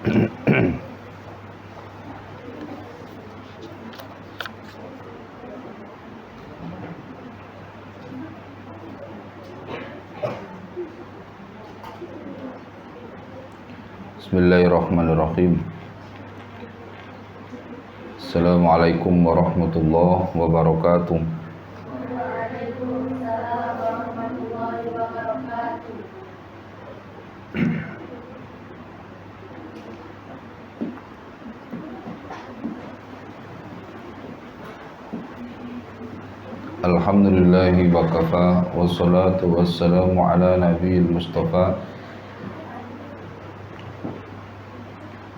Bismillahirrahmanirrahim. Assalamualaikum warahmatullahi wabarakatuh. Waalaikumsalam warahmatullahi wabarakatuh. Alhamdulillahi wa kafa, wassalatu wassalamu ala nabiyil mustafa.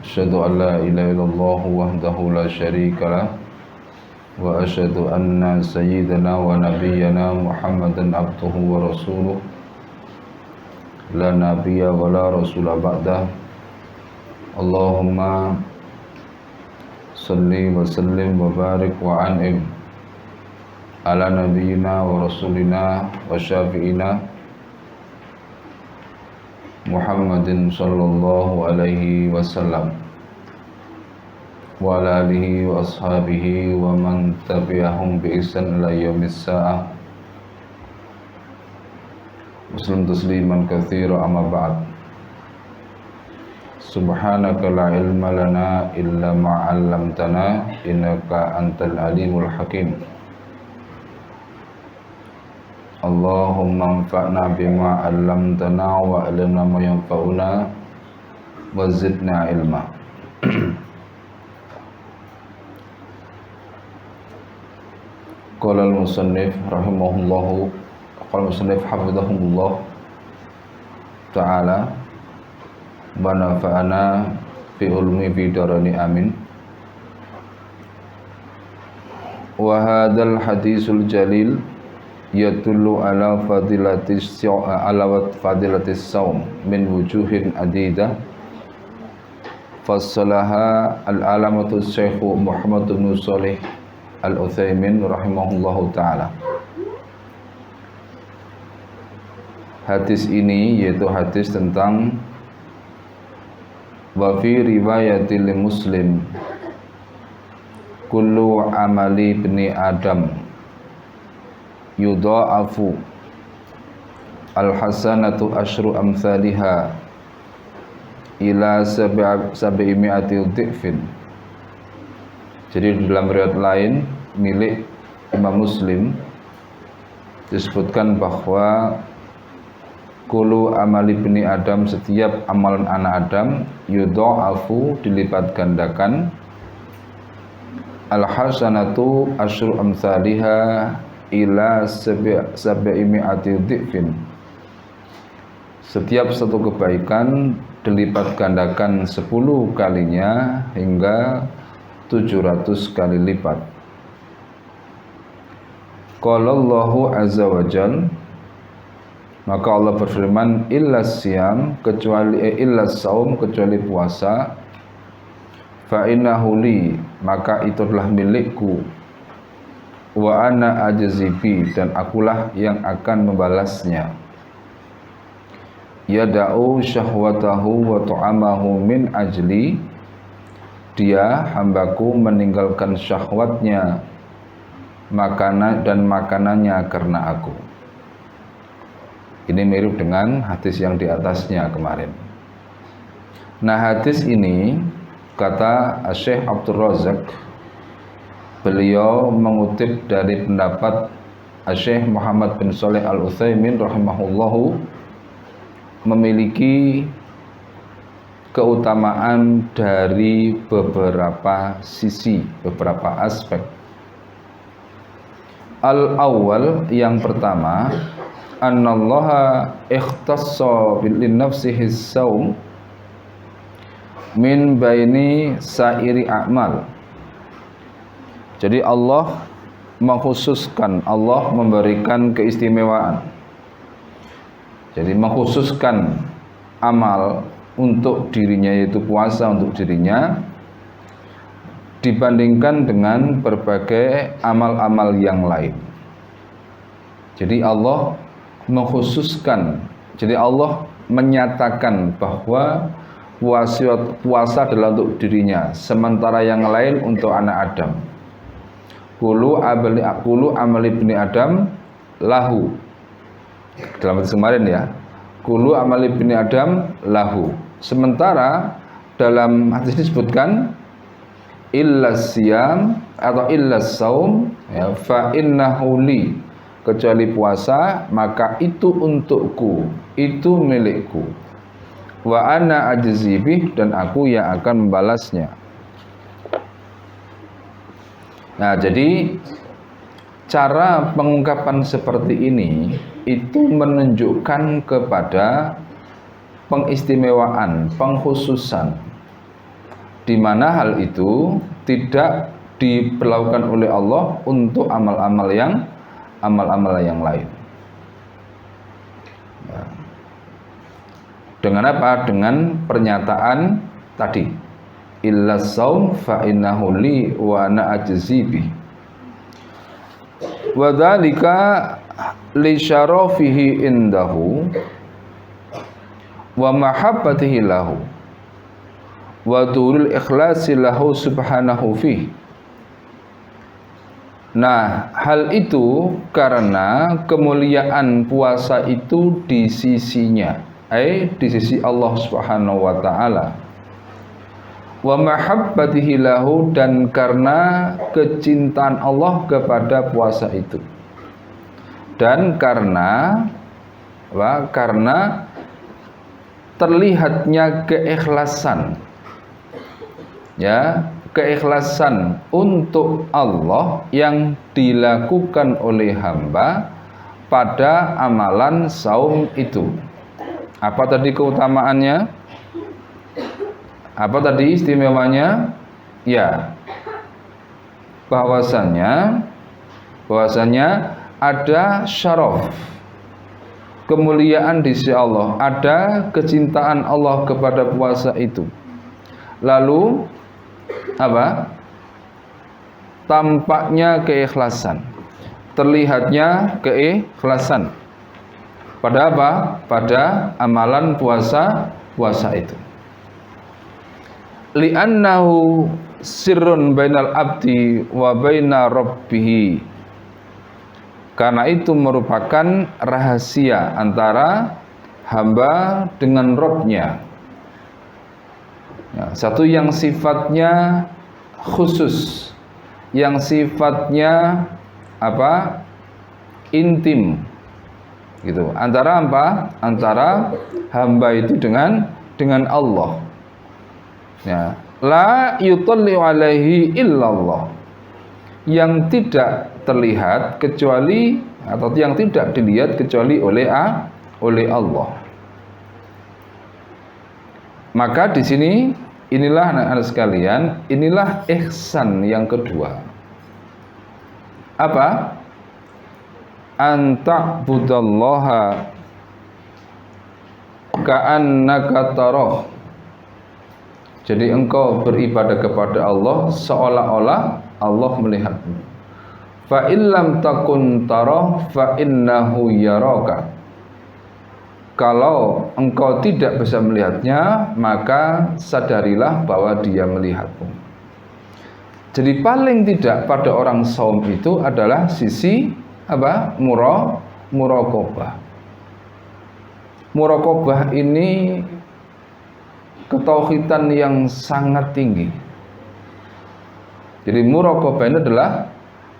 Asyhadu an la ilaha illallah wahdahu la syarika lah, wa asyhadu anna sayyidana wa nabiyyana Muhammadan abduhu wa rasuluh, la nabiyya wa la rasula ba'dah. Allahumma salli wa sallim wa barik wa an'im ala nabiyyina wa rasulina wa syafi'ina Muhammadin sallallahu alaihi wasallam wa ala alihi wa ashabihi wa man tabi'ahum bi ihsan ila yaumis sa'ah. Muslim tasliman katsira, amma ba'd. Subhanaka la ilma lana illa ma 'allamtana innaka antal alimul hakim. Allahumma anfa'na bima 'allamtana wa 'allimna ma yanfa'una wa zidna ilma. Qala al-musannif rahimahullahu, qala al-musannif hafizahullah ta'ala, wa nafa'ana fi ulmi fi darani amin. Wa hadzal hadisul jalil yatullu ala fadilatis saum min wujuhin adidah fassalaha al-alamatu Syekh Muhammad bin Shalih Al-Utsaimin rahimahullahu ta'ala. Hadis ini yaitu hadis tentang wa fi riwayatil Muslim kullu amali ibni Adam yudha'afu al-hasanatu asyru amsalihha ila sab'imi'ati dhifin. Jadi dalam riwayat lain milik Imam Muslim disebutkan bahwa kullu amali ibni Adam, setiap amalan anak Adam, yudha'afu dilipat gandakan, al-hasanatu asyru amsalihha ila sab'imi'ati dhifin. Setiap satu kebaikan dilipat gandakan 10 kalinya hingga 700 kali lipat. Qala Allahu azza wa jal, maka Allah berfirman, illa siyam, kecuali illa saum, kecuali puasa, fa innahu li, maka itu adalah milikku, wa ana ajzibi, dan akulah yang akan membalasnya. Yada'u syahwatahu wa tu'amahu min ajli, dia hambaku meninggalkan syahwatnya makanan dan makanannya karena aku. Ini mirip dengan hadis yang di atasnya kemarin. Nah, hadis ini kata Syekh Abdul Razak, beliau mengutip dari pendapat Syekh Muhammad bin Shalih Al-Utsaimin rahimahullahu, memiliki keutamaan dari beberapa sisi, beberapa aspek. Al-awwal, yang pertama, annallaha ikhtassa bil nafsihi saum min baini sairi a'mal. Jadi Allah mengkhususkan, Allah memberikan keistimewaan. Jadi mengkhususkan amal untuk dirinya, yaitu puasa untuk dirinya, dibandingkan dengan berbagai amal-amal yang lain. Jadi Allah mengkhususkan, jadi Allah menyatakan bahwa puasa adalah untuk dirinya, sementara yang lain untuk anak Adam. Kulu amal ibni Adam lahu. Dalam hadis kemarin ya. Kulu amal ibni Adam lahu. Sementara dalam hadis disebutkan illas siyam atau illas saum ya, fa innahu li, kecuali puasa maka itu untukku, itu milikku. Wa ana ajzi bih, dan aku yang akan membalasnya. Nah, jadi cara pengungkapan seperti ini itu menunjukkan kepada pengistimewaan, pengkhususan, di mana hal itu tidak diperlakukan oleh Allah untuk amal-amal yang lain. Ya. Dengan apa? Dengan pernyataan tadi. Illa saum fa innahu li wa ana ajzi bih. Wa dzalika li syarafihi indahu wa mahabbatihi lahu wa durul ikhlasi lahu subhanahu fi. Nah, hal itu karena kemuliaan puasa itu di sisinya, di sisi Allah Subhanahu wa taala. Wa mahabbatihi lahu, dan karena kecintaan Allah kepada puasa itu, dan karena terlihatnya keikhlasan, ya, keikhlasan untuk Allah yang dilakukan oleh hamba pada amalan saum itu. Apa tadi keutamaannya? Apa tadi istimewanya? Ya, bahwasanya ada syaraf, kemuliaan di sisi Allah, ada kecintaan Allah kepada puasa itu. Lalu apa? Tampaknya keikhlasan, terlihatnya keikhlasan. Pada apa? Pada amalan puasa itu. Li'annahu sirrun bainal abdi wa baina rabbih. Karena itu merupakan rahasia antara hamba dengan Rabb-nya. Ya, satu yang sifatnya khusus, yang sifatnya apa? Intim. Gitu. Antara apa? Antara hamba itu dengan Allah. Ya, la yutalli alaihi illallah, yang tidak terlihat kecuali, atau yang tidak dilihat kecuali oleh Allah. Maka di sini inilah anak-anak sekalian, inilah ihsan yang kedua. Apa? Anta'budallaha ka'annaka tarah. Jadi engkau beribadah kepada Allah seolah-olah Allah melihatmu. Fa illam takun tarah fa innahu yaraka. Kalau engkau tidak bisa melihatnya, maka sadarilah bahwa dia melihatmu. Jadi paling tidak pada orang saum itu adalah sisi apa? Muraqabah. Muraqabah ini ketauhidan yang sangat tinggi. Jadi muraqabah ini adalah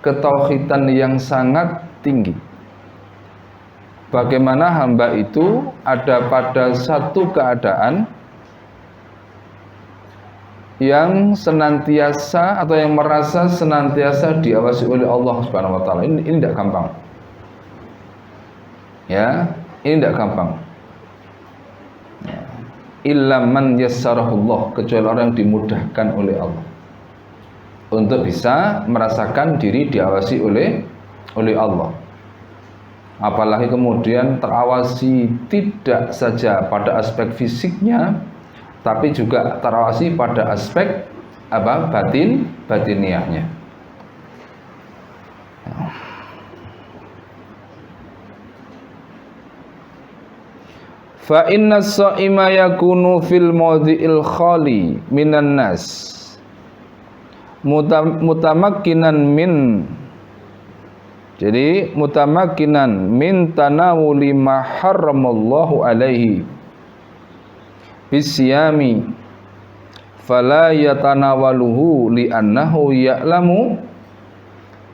ketauhidan yang sangat tinggi. Bagaimana hamba itu ada pada satu keadaan yang senantiasa atau yang merasa senantiasa diawasi oleh Allah Subhanahu wa taala. Ini tidak gampang. Ya, ini tidak gampang. Illa man yassarahullah, kecuali orang yang dimudahkan oleh Allah untuk bisa merasakan diri diawasi oleh Allah. Apalagi kemudian terawasi tidak saja pada aspek fisiknya, tapi juga terawasi pada aspek apa? Batiniahnya. Fa inna as-sha'ima yakunu fil mawdi'il khali minan nas mutamakkinan min, jadi mutamakkinan min tanawuli ma harramallahu alaihi bisyami fala yatanawaluhu li'annahu ya'lamu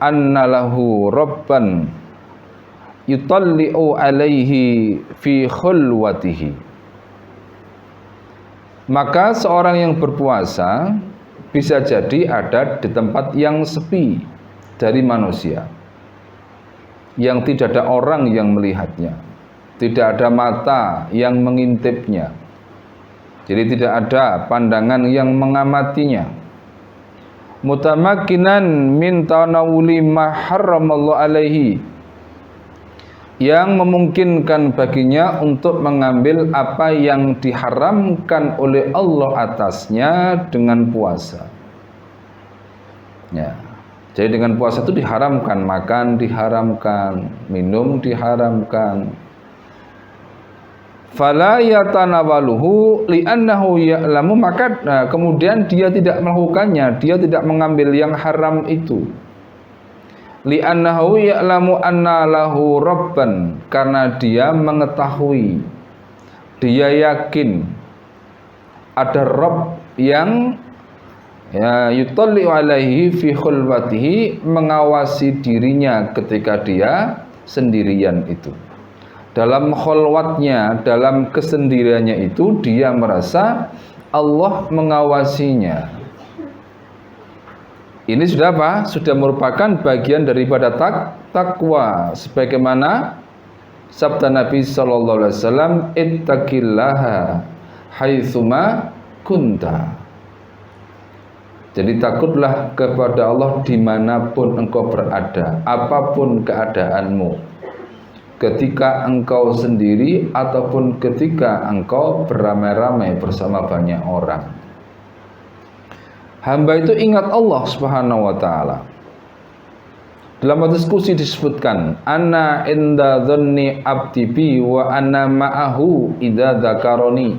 anna lahu rabban yutalli'u alaihi fi khulwatihi. Maka seorang yang berpuasa bisa jadi ada di tempat yang sepi dari manusia, yang tidak ada orang yang melihatnya, tidak ada mata yang mengintipnya, jadi tidak ada pandangan yang mengamatinya. Mutamakkinan min tanawuli ma harramallahu alaihi, yang memungkinkan baginya untuk mengambil apa yang diharamkan oleh Allah atasnya dengan puasa. Ya. Jadi dengan puasa itu diharamkan makan, diharamkan minum, diharamkan. Fala yatanawaluhu li'annahu ya'lamu, maka kemudian dia tidak melakukannya, dia tidak mengambil yang haram itu. Li'annahu ya'lamu anna lahu rabban, karena dia mengetahui, dia yakin ada Rabb yang yutalli'u alaihi fi khulwatihi, mengawasi dirinya ketika dia sendirian itu. Dalam khulwatnya, dalam kesendiriannya itu dia merasa Allah mengawasinya. Ini sudah apa? Sudah merupakan bagian daripada takwa, sebagaimana sabda Nabi sallallahu alaihi wasallam, ittaqillaha haitsuma kunta. Jadi takutlah kepada Allah dimanapun engkau berada, apapun keadaanmu, ketika engkau sendiri ataupun ketika engkau beramai-ramai bersama banyak orang. Hamba itu ingat Allah Subhanahu wa taala. Dalam hadis qudsi disebutkan, ana inda dhanni abdi bi wa ana ma'ahu idza dzakaroni.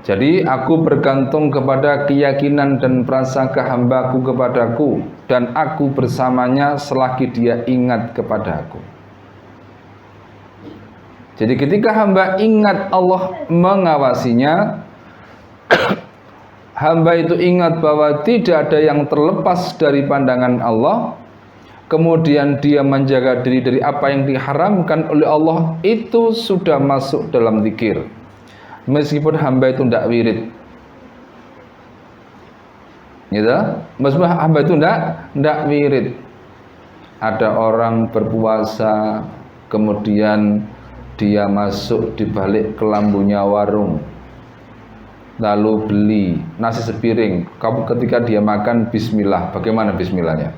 Jadi aku bergantung kepada keyakinan dan prasangka hambaku kepadaku, dan aku bersamanya selagi dia ingat kepadaku. Jadi ketika hamba ingat Allah mengawasinya, hamba itu ingat bahwa tidak ada yang terlepas dari pandangan Allah, kemudian dia menjaga diri dari apa yang diharamkan oleh Allah, itu sudah masuk dalam zikir. Meskipun hamba itu tidak wirid, gitu. Meskipun hamba itu tidak wirid. Ada orang berpuasa, kemudian dia masuk di balik kelambunya warung, lalu beli nasi sepiring. Kamu ketika dia makan bismillah, bagaimana bismillahnya?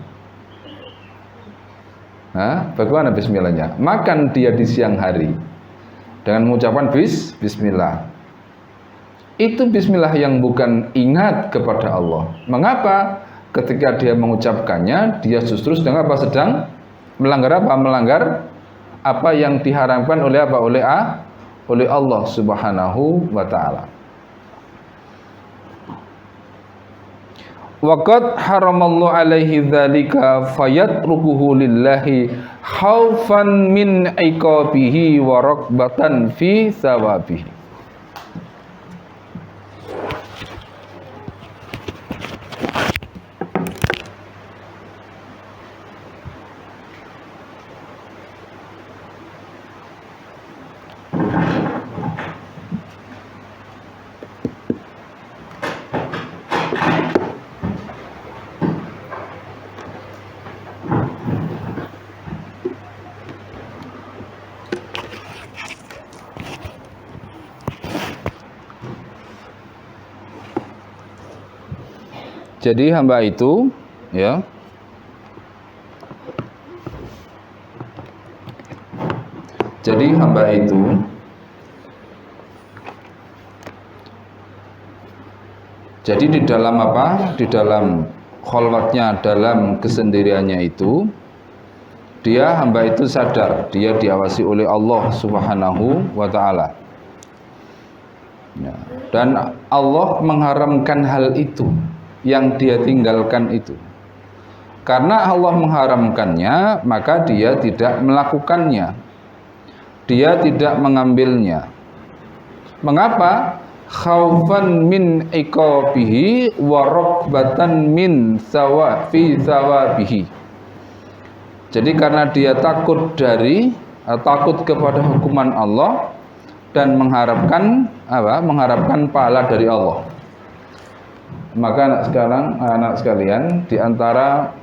Bagaimana bismillahnya? Makan dia di siang hari dengan mengucapkan bismillah. Itu bismillah yang bukan ingat kepada Allah. Mengapa? Ketika dia mengucapkannya, dia justru sedang apa? Sedang melanggar apa? Melanggar apa yang diharamkan oleh apa? Oleh Allah Subhanahu wa taala. Waqad haramallahu alaihi dzalika fayatrukuhu lillahi khaufan min iqabihi wa raghbatan fi thawabihi. Jadi hamba itu, ya, jadi hamba itu jadi di dalam apa? Di dalam kholwatnya, dalam kesendiriannya itu, dia hamba itu sadar dia diawasi oleh Allah Subhanahu wa taala. Ya. Dan Allah mengharamkan hal itu yang dia tinggalkan itu. Karena Allah mengharamkannya, maka dia tidak melakukannya. Dia tidak mengambilnya. Mengapa? Khaufan min iqabihi wa raghbatan min sawabihi. Jadi karena dia takut kepada hukuman Allah dan mengharapkan pahala dari Allah. Maka anak sekalian, di antara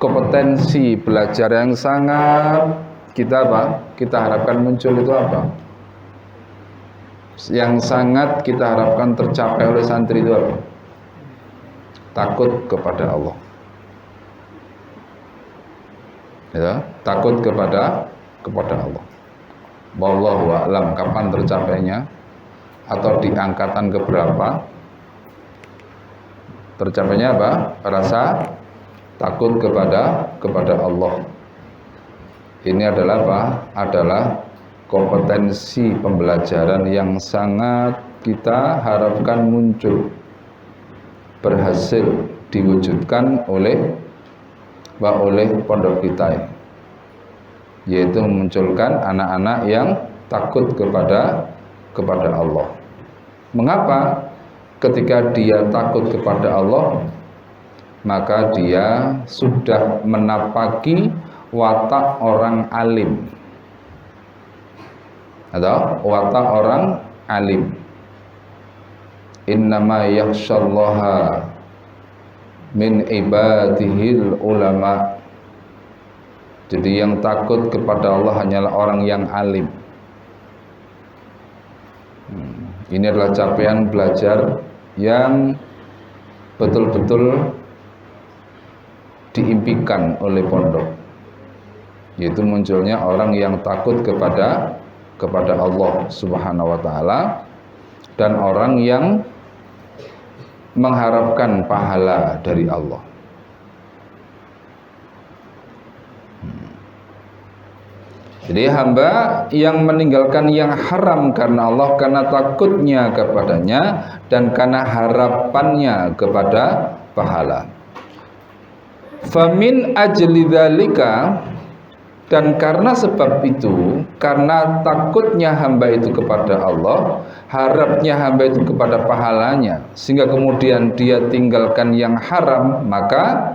kompetensi belajar yang sangat kita harapkan muncul itu apa? Yang sangat kita harapkan tercapai oleh santri itu apa? Takut kepada Allah. Ya, takut kepada Allah. Wallahu a'lam kapan tercapainya atau di angkatan keberapa tercapainya apa? Rasa takut kepada Allah. Ini adalah apa? Adalah kompetensi pembelajaran yang sangat kita harapkan muncul, berhasil diwujudkan oleh pondok kita, yaitu memunculkan anak-anak yang takut kepada Allah. Mengapa? Ketika dia takut kepada Allah, maka dia sudah menapaki watak orang alim atau watak orang alim. Innama yakhshallaha min ibadihil ulama. Jadi yang takut kepada Allah hanyalah orang yang alim. Ini adalah capaian belajar yang betul-betul diimpikan oleh pondok, yaitu munculnya orang yang takut kepada Allah Subhanahu wa taala dan orang yang mengharapkan pahala dari Allah. Jadi hamba yang meninggalkan yang haram karena Allah, karena takutnya kepadanya dan karena harapannya kepada pahala. Famin ajli dzalika, dan karena sebab itu, karena takutnya hamba itu kepada Allah, harapnya hamba itu kepada pahalanya, sehingga kemudian dia tinggalkan yang haram, maka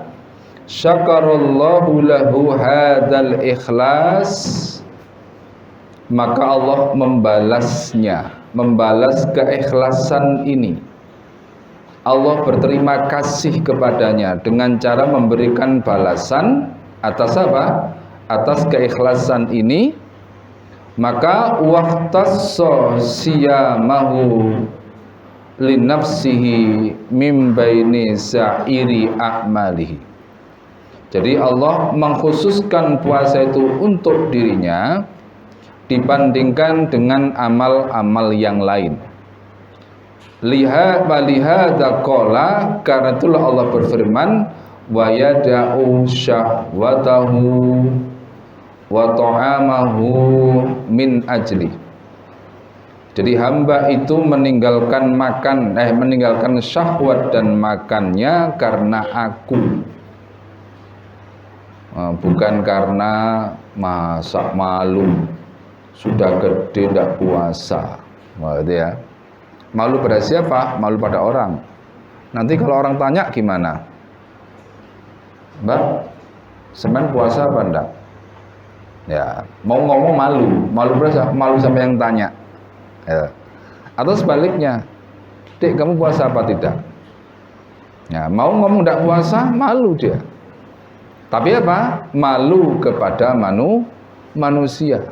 syakarallahu lahu hadzal ikhlas, maka Allah membalas keikhlasan ini. Allah berterima kasih kepadanya dengan cara memberikan balasan atas apa? Atas keikhlasan ini. Maka waqtassa siyamahu linafsihi mim baini sa'iri a'malihi. Jadi Allah mengkhususkan puasa itu untuk dirinya dibandingkan dengan amal-amal yang lain. Lihada qala, karena itulah Allah berfirman, wa yada'u syahwatahu wa ta'amahu min ajli. Jadi hamba itu meninggalkan syahwat dan makannya karena aku, bukan karena masak malu, sudah gede tidak puasa. Gitu ya. Malu pada siapa? Malu pada orang. Nanti kalau orang tanya gimana? Mbak, semen puasa apa enggak? Ya, mau ngomong malu pada siapa? Malu sama yang tanya. Ya. Atau sebaliknya, Dek, kamu puasa apa tidak? Ya, mau ngomong enggak puasa, malu dia. Tapi apa? Malu kepada manusia.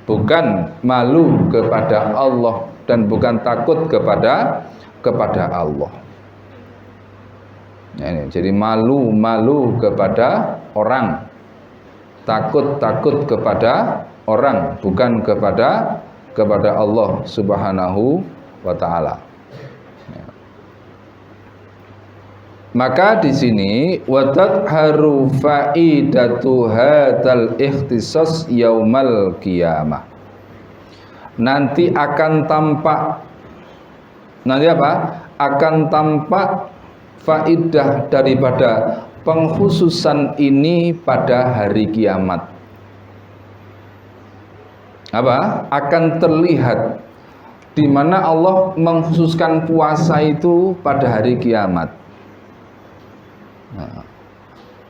Bukan malu kepada Allah dan bukan takut kepada Allah. Ya, ini. Jadi malu kepada orang, takut kepada orang, bukan kepada Allah Subhanahu wa taala. Ya. Maka di sini wadat haru faidatu hadzal ikhtisas yaumal qiyamah. Nanti akan tampak akan tampak faidah daripada pengkhususan ini pada hari kiamat. Akan terlihat di mana Allah mengkhususkan puasa itu pada hari kiamat. Nah,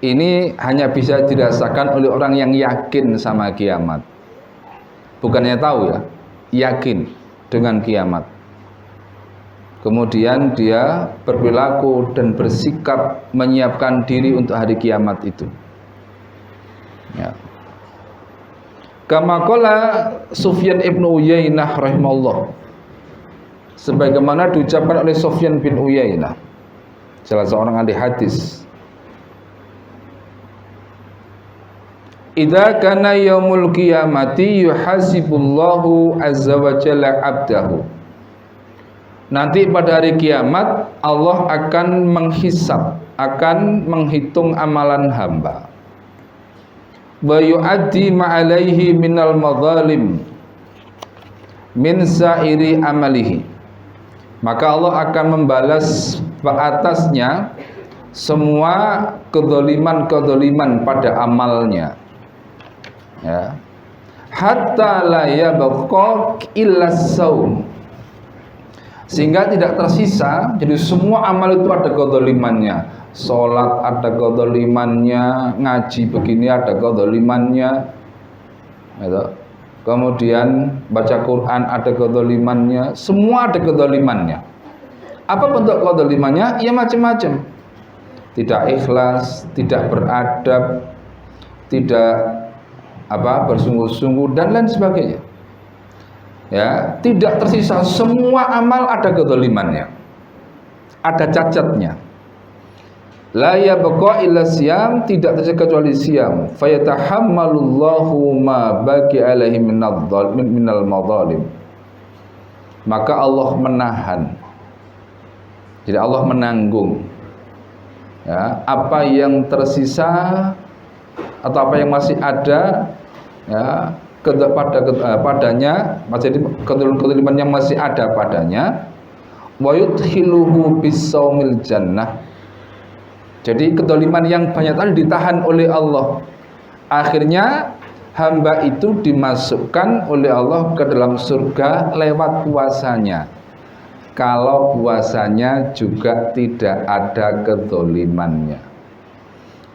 ini hanya bisa dirasakan oleh orang yang yakin sama kiamat. Bukannya tahu ya, yakin dengan kiamat. Kemudian dia berperilaku dan bersikap menyiapkan diri untuk hari kiamat itu. Ya. Kama qala Sufyan ibn Uyainah rahimahullah. Sebagaimana diucapkan oleh Sufyan bin Uyainah, salah seorang ahli hadis. Idza kana yaumul qiyamati yuhasibullahu azza wa jalla 'abdahu. Nanti pada hari kiamat Allah akan menghisab, akan menghitung amalan hamba. Wa yu'addi ma'alaihi minal madzalim min sa'iri amalihi. Maka Allah akan membalas atasnya semua kedzaliman-kedzaliman pada amalnya. Ya. Hatta la yabqa illa saum, sehingga tidak tersisa. Jadi semua amal itu ada kedzalimannya. Salat ada kedzalimannya, ngaji begini ada kedzalimannya, gitu. Kemudian baca Quran ada kedzalimannya, semua ada kedzalimannya. Apa bentuk kedzalimannya? Ya macam-macam. Tidak ikhlas, tidak beradab, tidak bersungguh-sungguh dan lain sebagainya. Ya, tidak tersisa, semua amal ada kedzalimannya, ada cacatnya. La yabqa illa siyam, tidak tersisa kecuali siam. Fayatahammalullahu ma baqi alaihi minal madzalim. Maka Allah menahan. Jadi Allah menanggung, ya, apa yang tersisa atau apa yang masih ada, ya, padanya, masih kedzaliman yang masih ada padanya. Wa yudkhiluhu bisaumil jannah. Jadi kedzaliman yang banyak tadi ditahan oleh Allah. Akhirnya hamba itu dimasukkan oleh Allah ke dalam surga lewat puasanya. Kalau puasanya juga tidak ada kedzalimannya.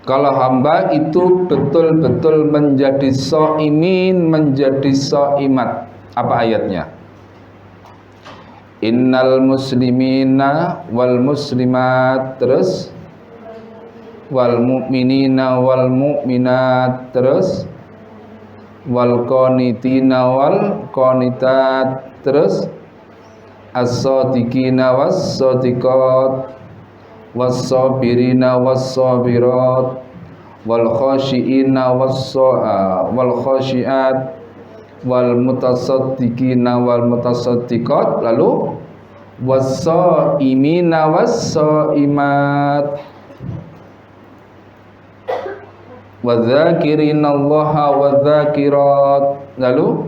Kalau hamba itu betul-betul menjadi shaimin, menjadi shaimat. Apa ayatnya? Innal muslimina wal muslimat, terus wal mu'minina wal mu'minat, terus wal qanitina wal qanitat, terus as-sadiqina was-sadiqat was-sabirina was-sabirat wal khashiina wal khashiat wal mutasaddiqina wal mutasaddiqat, lalu was-saimina was-saimat wadzakirinallaha wadzakirat, lalu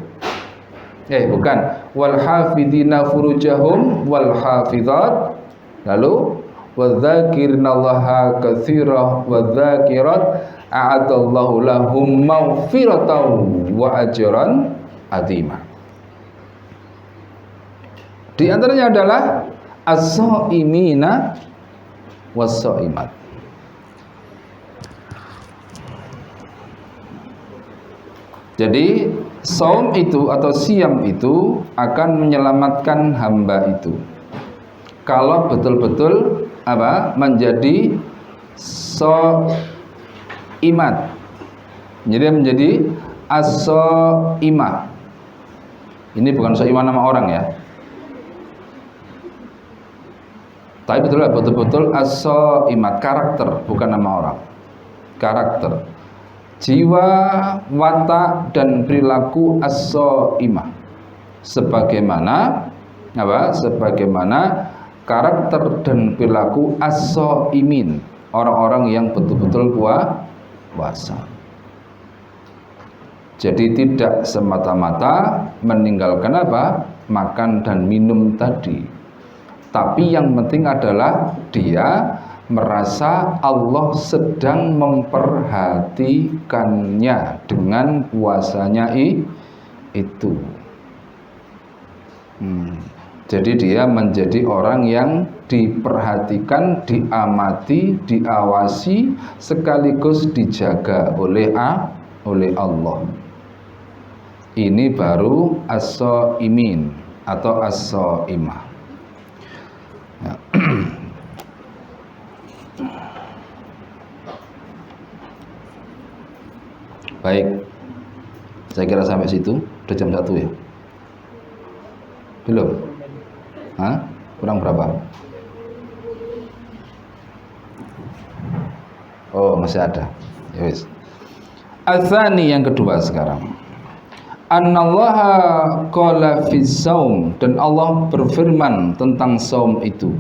bukan, wal hafidina furujahum wal hafizat, lalu wadzakirinallaha katsira wadzakirat a'adallahu lahum maghfiratan wa ajran azima. Di antaranya adalah as-shaimina was-shaimat. Jadi saum itu atau siam itu akan menyelamatkan hamba itu kalau betul-betul menjadi shaimat. Jadi menjadi as-shaimah. Ini bukan shaimah nama orang ya, tapi betul-betul as-shaimat, karakter, bukan nama orang, karakter, jiwa, watak dan perilaku as-shaimah. Sebagaimana karakter dan perilaku as-shaimin, orang-orang yang betul-betul puasa. Jadi tidak semata-mata meninggalkan apa? Makan dan minum tadi. Tapi yang penting adalah dia merasa Allah sedang memperhatikannya dengan puasanya itu. Jadi dia menjadi orang yang diperhatikan, diamati, diawasi, sekaligus dijaga oleh Allah. Ini baru as-shaimin atau as-shaimah. Ya. Baik, saya kira sampai situ. Udah jam 1 ya? Belum? Hah? Kurang berapa? Oh, masih ada. Ya wis. Ats-tsani yang kedua sekarang. Annallaha qala fis saum, dan Allah berfirman tentang saum itu.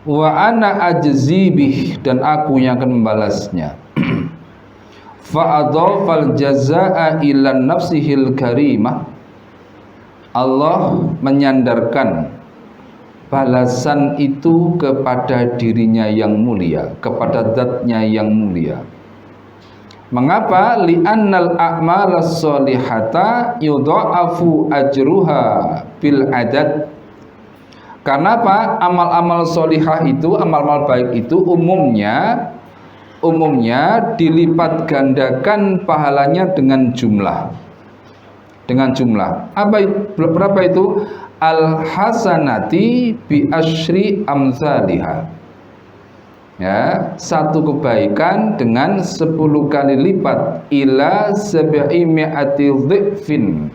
Wa ana ajzi bih, dan aku yang akan membalasnya. Fa adhafal jazaa'a ila nafsihil karimah. Allah menyandarkan balasan itu kepada dirinya yang mulia, kepada zatnya yang mulia. Mengapa? Li'annal a'malas sholihata yudha'afu ajruha bil adad. Karena apa? Amal-amal sholihah itu, amal-amal baik itu umumnya dilipat gandakan pahalanya dengan jumlah. Dengan jumlah. Berapa itu? Al hasanati bi asyri amsalihah. Ya, satu kebaikan dengan 10 kali lipat, ila 700 dhifin,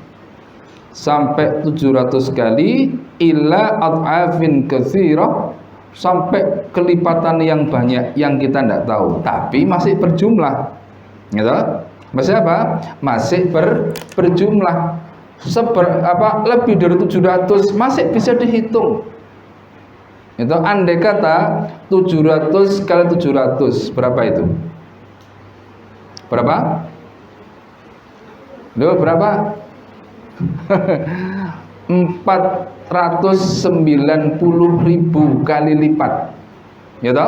sampai 700 kali, ila ad'afin katsirah, sampai kelipatan yang banyak yang kita tidak tahu, tapi masih berjumlah. Gitu? Masih apa? Masih berjumlah. Lebih dari 700 masih bisa dihitung. Itu andai kata 700 kali 700 berapa itu? Berapa? Loh, berapa? 490.000 kali lipat. Gitu?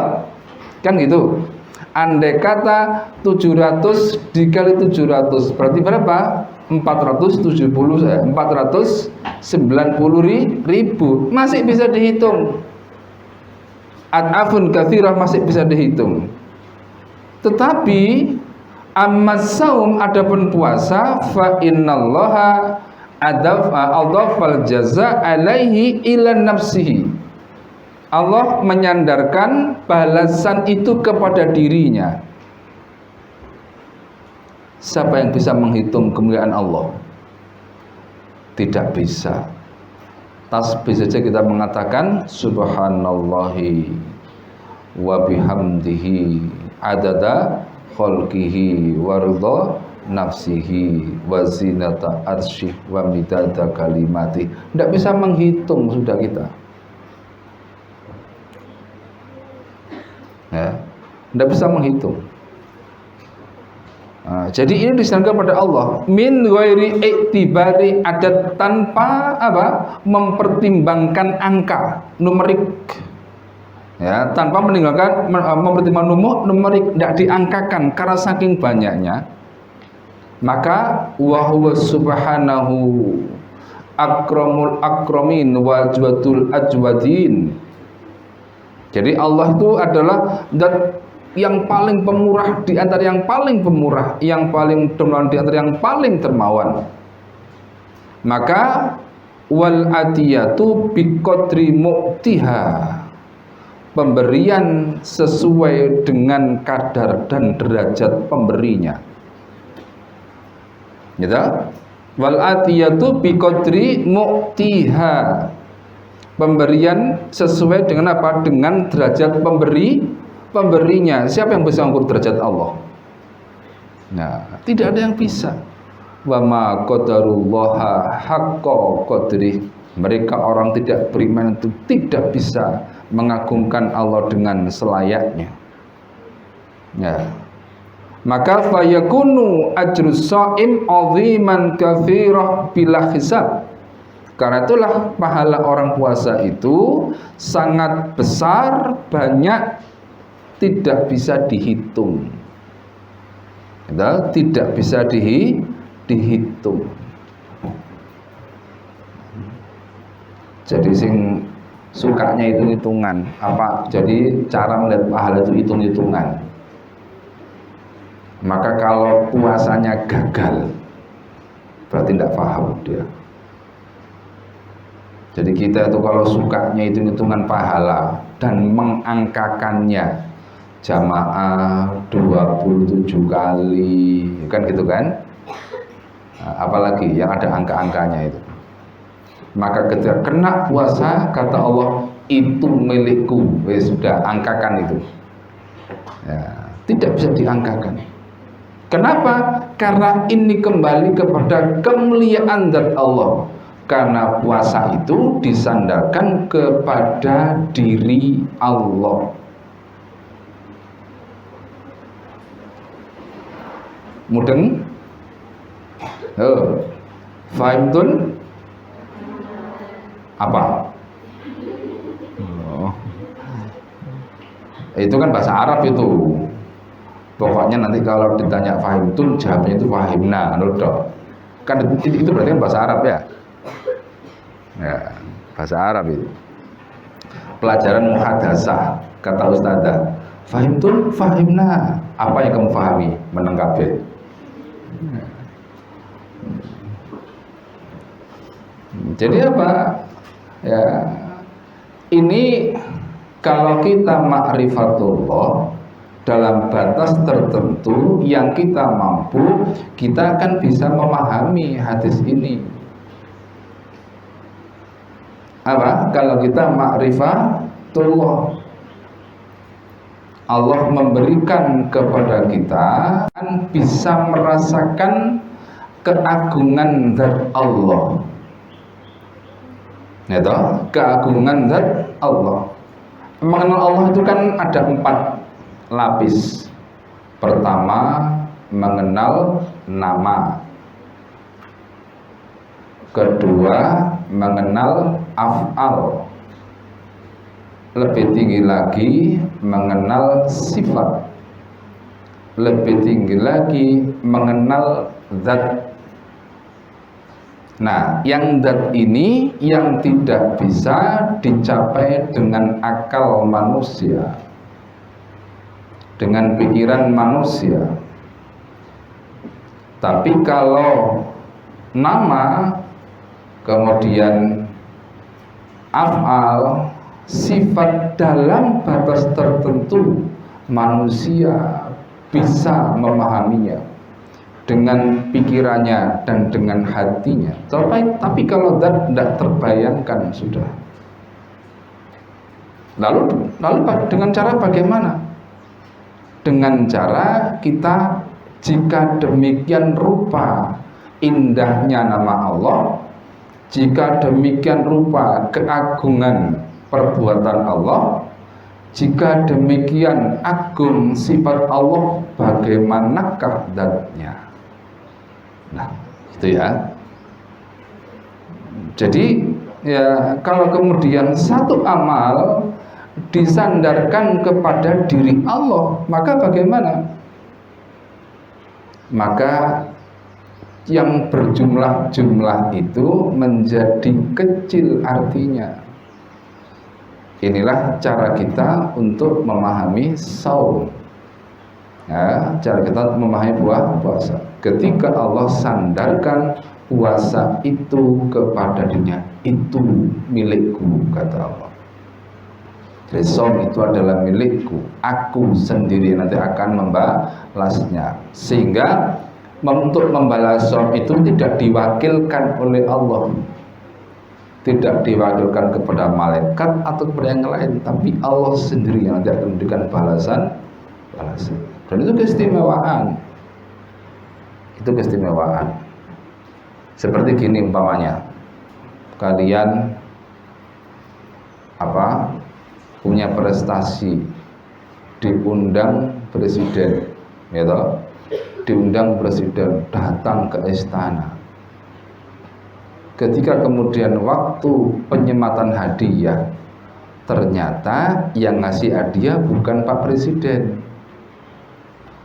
Kan gitu. Andai kata 700 dikali 700 berarti berapa? 490.000, masih bisa dihitung. Ad'afun katsirah masih bisa dihitung. Tetapi ammas saum, adapun puasa, fa innallaha adafal jaza alaihi ila nafsihi. Allah menyandarkan balasan itu kepada dirinya. Siapa yang bisa menghitung kemuliaan Allah? Tidak bisa. Tasbih saja kita mengatakan subhanallahi wa bihamdihi adada khalqihi wa ridha nafsihi wa zinata arsyih wa midada kalimati. Tidak bisa menghitung sudah kita. Ya, tidak bisa menghitung. Nah, jadi ini disandarkan pada Allah min ghairi i'tibari adat, tanpa apa? Mempertimbangkan angka numerik. Ya, tanpa mempertimbangkan numerik, tidak diangkakan karena saking banyaknya. Maka wa huwa subhanahu akramul akramin wa ajwadul ajwadin. Jadi Allah itu adalah zat yang paling pemurah di antara yang paling pemurah, yang paling dermawan di antara yang paling dermawan. Maka wal atiyatu biqadri mu'tiha, pemberian sesuai dengan kadar dan derajat pemberinya. Gitu? Wal atiyatu biqadri mu'tiha, pemberian sesuai dengan apa? Dengan derajat pemberinya. Siapa yang bisa mengukur derajat Allah? Nah, tidak ada yang bisa. Wa ma qadarullaha haqqa qadrih. Mereka orang tidak beriman itu tidak bisa mengagungkan Allah dengan selayaknya. Ya. Maka fayakunu ajrus shaim 'aziman katsirah bila hisab. Karena itulah pahala orang puasa itu sangat besar, banyak, tidak bisa dihitung. Tidak bisa dihitung. Jadi sing sukanya hitung-hitungan, apa? Jadi cara melihat pahala itu hitung-hitungan. Maka kalau puasanya gagal, berarti tidak paham dia. Jadi kita itu kalau sukanya hitung-hitungan pahala dan mengangkakannya jamaah 27 kali, kan gitu kan? Nah, apalagi yang ada angka-angkanya itu. Maka ketika kena puasa, kata Allah, itu milikku. Sudah, angkakan itu. Ya, tidak bisa diangkakan. Kenapa? Karena ini kembali kepada kemuliaan zat Allah. Karena puasa itu disandarkan kepada diri Allah. Mudeng? Fahimtun? Apa? Itu kan bahasa Arab itu. Pokoknya nanti kalau ditanya fahimtun, jawabnya itu fahimna, kan itu berarti kan bahasa Arab ya. Ya, bahasa Arab itu. Pelajaran muhadasah, kata ustazah, fahimtun, fahimna. Apa yang kamu pahami? Meneng kabeh. Jadi apa? Ya, ini kalau kita ma'rifatullah dalam batas tertentu yang kita mampu, kita akan bisa memahami hadis ini. Apa? Kalau kita ma'rifatullah, Allah memberikan kepada kita kan bisa merasakan keagungan zat Allah. Ya toh, keagungan zat Allah. Mengenal Allah itu kan ada 4 lapis. Pertama, mengenal nama. Kedua, mengenal af'al. Lebih tinggi lagi, mengenal sifat. Lebih tinggi lagi, mengenal zat. Nah, yang zat ini yang tidak bisa dicapai dengan akal manusia, dengan pikiran manusia. Tapi kalau nama, kemudian af'al, sifat dalam batas tertentu, manusia bisa memahaminya dengan pikirannya dan dengan hatinya. Tapi kalau zat tidak terbayangkan sudah. Lalu dengan cara bagaimana? Dengan cara kita, jika demikian rupa indahnya nama Allah, jika demikian rupa keagungan perbuatan Allah, jika demikian agung sifat Allah, bagaimanakah zatnya? Nah, itu ya. Jadi ya, kalau kemudian satu amal disandarkan kepada diri Allah, maka bagaimana? Maka yang berjumlah-jumlah itu menjadi kecil artinya. Inilah cara kita untuk memahami saum. Ya, cara kita memahami puasa. Ketika Allah sandarkan puasa itu kepada dirinya, itu milikku, kata Allah. Jadi saum itu adalah milikku, aku sendiri nanti akan membalasnya. Sehingga untuk membalas saum itu tidak diwakilkan oleh Allah, tidak diwakilkan kepada malaikat atau kepada yang lain, tapi Allah sendiri yang nanti akan memberikan balasan. Dan itu keistimewaan. Itu keistimewaan. Seperti gini umpamanya, kalian punya prestasi, diundang presiden, gitu, diundang presiden datang ke istana. Ketika kemudian waktu penyematan hadiah, ternyata yang ngasih hadiah bukan Pak Presiden.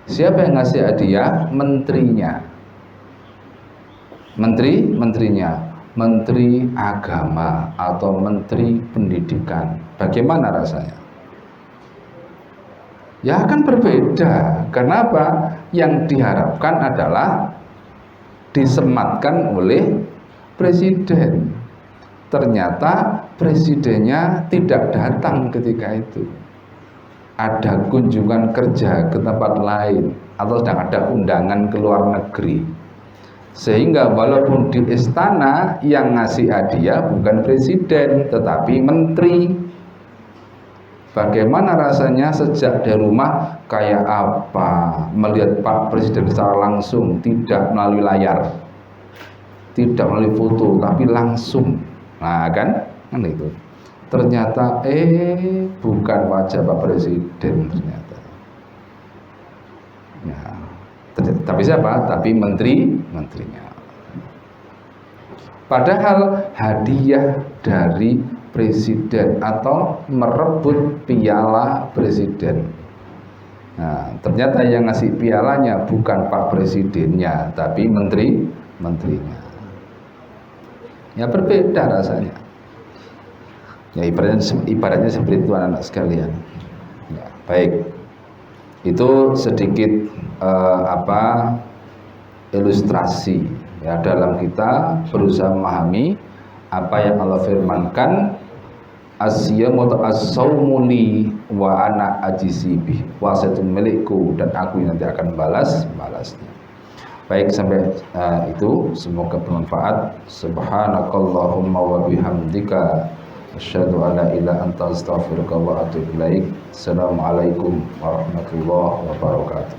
Siapa yang ngasih hadiah? Menterinya. Menterinya, Menteri Agama atau Menteri Pendidikan. Bagaimana rasanya? Ya akan berbeda. Kenapa? Yang diharapkan adalah disematkan oleh Presiden. Ternyata presidennya tidak datang ketika itu. Ada kunjungan kerja ke tempat lain atau sedang ada undangan ke luar negeri. Sehingga walaupun di istana yang ngasih hadiah bukan presiden tetapi menteri. Bagaimana rasanya sejak dari rumah kayak apa melihat Pak Presiden secara langsung, tidak melalui layar, tidak melalui foto tapi langsung. Nah kan itu. Ternyata bukan wajah Pak Presiden ternyata. Ya. Tapi siapa? Tapi menterinya. Padahal hadiah dari presiden atau merebut piala presiden. Nah, ternyata yang ngasih pialanya bukan Pak Presidennya, tapi menterinya. Ya berbeda rasanya. Ya ibaratnya seperti itu anak-anak sekalian. Ya, baik. Itu sedikit ilustrasi ya dalam kita berusaha memahami apa yang Allah firmankan, as-siyamu as-saumu li wa ana ajzi bih, puasa itu milikku dan aku yang nanti akan balasnya. Baik, sampai itu semoga bermanfaat. Subhanakallahumma wa bihamdika asyhadu an la ilaha anta astaghfiruka wa atubu ilaik. Assalamualaikum warahmatullahi wabarakatuh.